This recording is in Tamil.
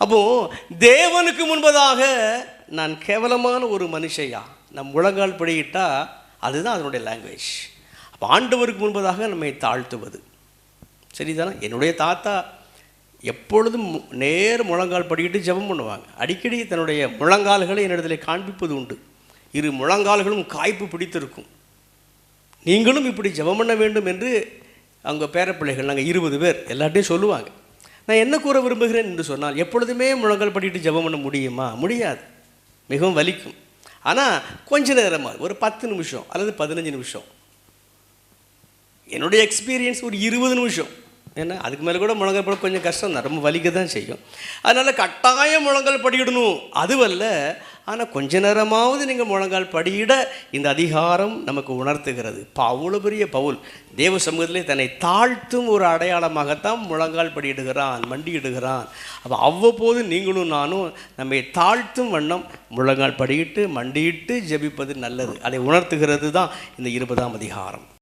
அப்போது தேவனுக்கு முன்பதாக நான் கேவலமான ஒரு மனுஷையா, நம் முழங்கால் படியிட்டால் அதுதான் அதனுடைய லாங்குவேஜ். அப்போ ஆண்டவருக்கு முன்பதாக நம்மை தாழ்த்துவது சரிதானே. என்னுடைய தாத்தா எப்பொழுதும் முழங்கால் படிக்கிட்டு ஜெபம் பண்ணுவாங்க. அடிக்கடி தன்னுடைய முழங்கால்களை என்னிடத்தில் காண்பிப்பது உண்டு. இரு முழங்கால்களும் காய்ப்பு பிடித்திருக்கும். நீங்களும் இப்படி ஜெபம் பண்ண வேண்டும் என்று அவங்க பேரப்பிள்ளைகள் நாங்கள் 20 பேர் எல்லாட்டையும் சொல்லுவாங்க. நான் என்ன கூற விரும்புகிறேன் என்று சொன்னால், எப்பொழுதுமே முழங்கால் படிக்கிட்டு ஜெபம் பண்ண முடியுமா? முடியாது, மிகவும் வலிக்கும். ஆனால் கொஞ்ச நேரமாக ஒரு 10 நிமிஷம் அல்லது 15 நிமிஷம், என்னுடைய எக்ஸ்பீரியன்ஸ் ஒரு 20 நிமிஷம். ஏன்னா அதுக்கு மேலே கூட முழங்கால் பட கொஞ்சம் கஷ்டம் தான், ரொம்ப வலிக்க தான் செய்யும். அதனால் கட்டாயம் முழங்கால் படியிடணும் அதுவல்ல, ஆனால் கொஞ்ச நேரமாவது நீங்கள் முழங்கால் படியிட இந்த அதிகாரம் நமக்கு உணர்த்துகிறது. அவ்வளோ பெரிய பவுல் தேவ சமூகத்திலே தன்னை தாழ்த்தும் ஒரு அடையாளமாகத்தான் முழங்கால் படியிடுகிறான், மண்டியிடுகிறான். அப்போ அவ்வப்போது நீங்களும் நானும் நம்மை தாழ்த்தும் வண்ணம் முழங்கால் படியிட்டு மண்டியிட்டு ஜெபிப்பது நல்லது. அதை உணர்த்துகிறது தான் இந்த 20ஆம் அதிகாரம்.